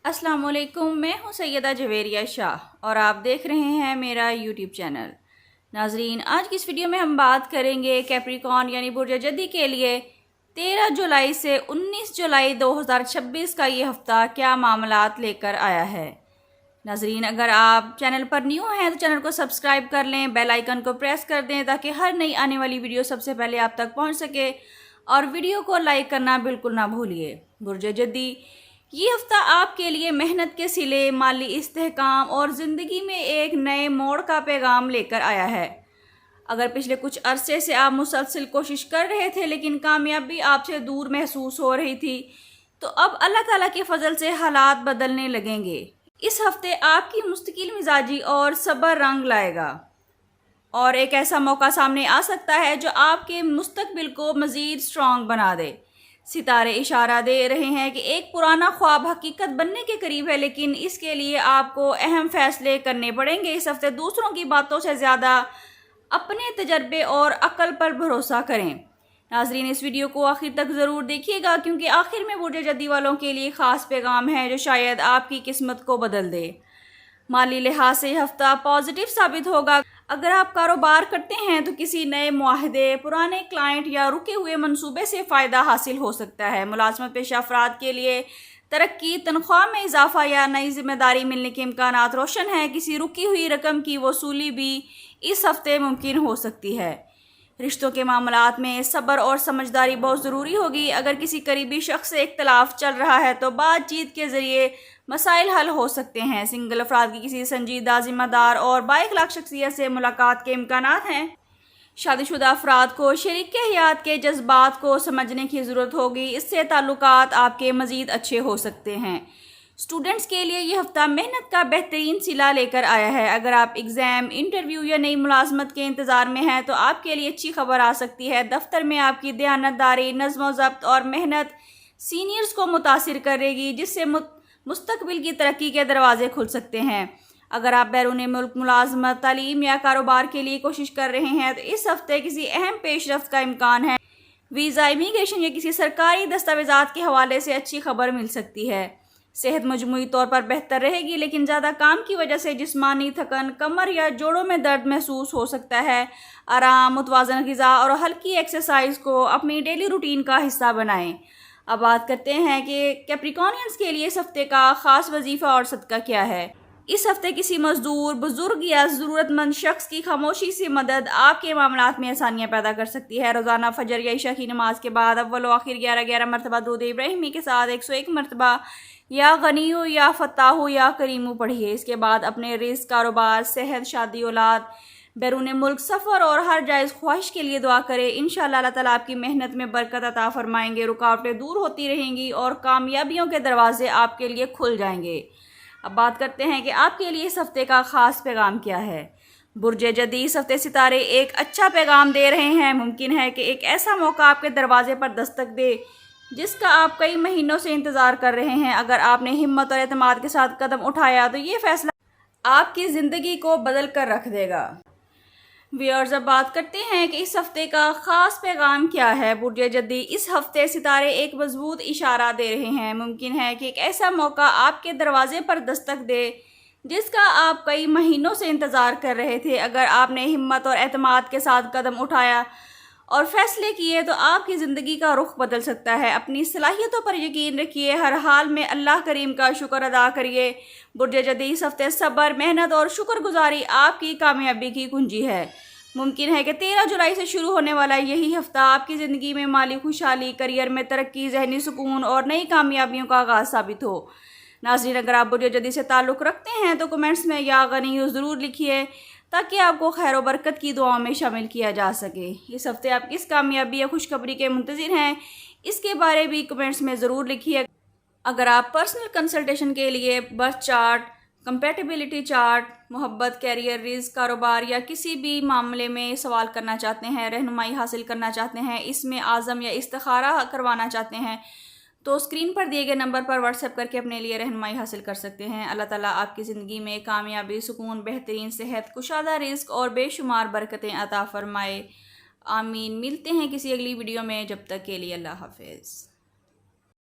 अस्सलाम वालेकुम, मैं हूं सैयदा जवेरिया शाह और आप देख रहे हैं मेरा यूट्यूब चैनल। नाजरीन, आज की इस वीडियो में हम बात करेंगे कैप्रिकॉर्न यानी बुर्ज जदी के लिए 13 जुलाई से 19 जुलाई 2026 का ये हफ्ता क्या मामलात लेकर आया है। नाजरीन, अगर आप चैनल पर न्यू हैं तो चैनल को सब्सक्राइब कर लें, बेल आइकन को प्रेस कर दें ताकि हर नई आने वाली वीडियो सबसे पहले आप तक पहुंच सके, और वीडियो को लाइक करना बिल्कुल ना भूलिए। बुर्ज जदी ये हफ्ता आपके लिए मेहनत के सिले, माली इस्तेहकाम और ज़िंदगी में एक नए मोड़ का पैगाम लेकर आया है। अगर पिछले कुछ अरसे से आप मुसलसल कोशिश कर रहे थे लेकिन कामयाबी आपसे दूर महसूस हो रही थी, तो अब अल्लाह ताला के फजल से हालात बदलने लगेंगे। इस हफ्ते आपकी मुस्तकिल मिजाजी और सब्र रंग लाएगा और एक ऐसा मौका सामने आ सकता है जो आपके मुस्तकबिल को मज़ीद स्ट्रॉन्ग बना दे। सितारे इशारा दे रहे हैं कि एक पुराना ख्वाब हकीकत बनने के करीब है, लेकिन इसके लिए आपको अहम फैसले करने पड़ेंगे। इस हफ्ते दूसरों की बातों से ज़्यादा अपने तजर्बे और अक्ल पर भरोसा करें। नाजरीन, इस वीडियो को आखिर तक ज़रूर देखिएगा क्योंकि आखिर में बुर्ज जदी वालों के लिए ख़ास पैगाम है जो शायद आपकी किस्मत को बदल दे। माली लिहाज से यह हफ्ता पॉजिटिव साबित होगा। अगर आप कारोबार करते हैं तो किसी नए मुआहदे, पुराने क्लाइंट या रुके हुए मंसूबे से फ़ायदा हासिल हो सकता है। मुलाजमत पेशा अफराद के लिए तरक्की, तनख्वाह में इजाफा या नई जिम्मेदारी मिलने के इम्कानात रोशन हैं। किसी रुकी हुई रकम की वसूली भी इस हफ्ते मुमकिन हो सकती है। रिश्तों के मामलात में सब्र और समझदारी बहुत ज़रूरी होगी। अगर किसी करीबी शख्स से इख्तलाफ चल रहा है तो बातचीत के ज़रिए मसाइल हल हो सकते हैं। सिंगल अफराद की किसी संजीदा, ज़िम्मेदार और बाइखलाक शख्सियत से मुलाकात के इम्कानात हैं। शादीशुदा अफराद को शरीक हयात के जज्बात को समझने की ज़रूरत होगी, इससे ताल्लुकात आपके मज़ीद अच्छे हो सकते हैं। स्टूडेंट्स के लिए ये हफ्ता मेहनत का बेहतरीन सिला लेकर आया है। अगर आप एग्ज़ाम, इंटरव्यू या नई मुलाजमत के इंतज़ार में हैं तो आपके लिए अच्छी खबर आ सकती है। दफ्तर में आपकी दयानतदारी, नज़्म ज़ब्त और मेहनत सीनियर्स को मुतासिर करेगी, जिससे मुस्तकबिल की तरक्की के दरवाजे खुल सकते हैं। अगर आप बैरून मुल्क मुलाजमत, तालीम या कारोबार के लिए कोशिश कर रहे हैं तो इस हफ्ते किसी अहम पेशरफ्त का इम्कान है। वीज़ा, इमिग्रेशन या किसी सरकारी दस्तावेज़ात के हवाले से अच्छी खबर मिल सकती है। सेहत मजमूई तौर पर बेहतर रहेगी, लेकिन ज़्यादा काम की वजह से जिस्मानी थकन, कमर या जोड़ों में दर्द महसूस हो सकता है। आराम, मुतवाज़न ग़िज़ा और हल्की एक्सरसाइज को अपनी डेली रूटीन का हिस्सा बनाएं। अब बात करते हैं कि कैप्रिकॉर्नियंस के लिए इस हफ्ते का ख़ास वजीफ़ा और सदका क्या है। इस हफ्ते किसी मजदूर, बुजुर्ग या ज़रूरतमंद शख्स की खामोशी से मदद आपके मामलात में आसानियाँ पैदा कर सकती है। रोज़ाना फजर या इशा की नमाज के बाद अव्वल व आखिर 11 मरतबा दूध इब्राहिमी के साथ 101 मरतबा या गनीयो या फताहो या करीमो पढ़िए। इसके बाद अपने रिज़्क़, कारोबार, सेहत, शादी, औलाद, बैरून मुल्क सफ़र और हर जायज़ ख्वाहिश के लिए दुआ करें। इंशाअल्लाह अल्लाह ताला आपकी मेहनत में बरकत अता फरमाएंगे, रुकावटें दूर होती रहेंगी और कामयाबियों के दरवाजे आपके लिए खुल जाएंगे। अब बात करते हैं कि आपके लिए इस हफ्ते का ख़ास पैगाम क्या है। बुर्ज जदी, इस हफ्ते सितारे एक अच्छा पैगाम दे रहे हैं। मुमकिन है कि एक ऐसा मौका आपके दरवाजे पर दस्तक दे जिसका आप कई महीनों से इंतज़ार कर रहे हैं। अगर आपने हिम्मत और एतमाद के साथ कदम उठाया तो ये फैसला आपकी ज़िंदगी को बदल कर रख देगा। व्यूअर्स, अब बात करते हैं कि इस हफ्ते का ख़ास पैगाम क्या है। बुर्ज जदी, इस हफ्ते सितारे एक मजबूत इशारा दे रहे हैं। मुमकिन है कि एक ऐसा मौका आपके दरवाजे पर दस्तक दे जिसका आप कई महीनों से इंतज़ार कर रहे थे। अगर आपने हिम्मत और एतमाद के साथ कदम उठाया और फैसले किए तो आपकी ज़िंदगी का रुख बदल सकता है। अपनी सलाहियतों पर यकीन रखिए, हर हाल में अल्लाह करीम का शुक्र अदा करिए। बुर्ज जदी, इस हफ्ते सब्र, मेहनत और शुक्रगुजारी आपकी कामयाबी की कुंजी है। मुमकिन है कि 13 जुलाई से शुरू होने वाला यही हफ्ता आपकी ज़िंदगी में माली खुशहाली, करियर में तरक्की, जहनी सुकून और नई कामयाबियों का आगाज़ साबित हो। नाज़रीन, अगर आप बुर्ज जदी से ताल्लुक़ रखते हैं तो कमेंट्स में या गनी ज़रूर लिखिए ताकि आपको खैर व बरकत की दुआओं में शामिल किया जा सके। इस हफ्ते आप किस कामयाबी या खुशखबरी के मुंतज़िर हैं, इसके बारे भी कमेंट्स में ज़रूर लिखिए। अगर आप पर्सनल कंसल्टेशन के लिए बर्थ चार्ट, कंपैटिबिलिटी चार्ट, मोहब्बत, कैरियर, रिज़्क़, कारोबार या किसी भी मामले में सवाल करना चाहते हैं, रहनुमाई हासिल करना चाहते हैं, इसमें आज़म या इस्तिखारा करवाना चाहते हैं, तो स्क्रीन पर दिए गए नंबर पर व्हाट्सएप करके अपने लिए रहनुमाई हासिल कर सकते हैं। अल्लाह ताला आपकी ज़िंदगी में कामयाबी, सुकून, बेहतरीन सेहत, कुशादा रिज़्क़ और बेशुमार बरकतें अता फरमाए। आमीन। मिलते हैं किसी अगली वीडियो में, जब तक के लिए अल्लाह हाफ़िज़।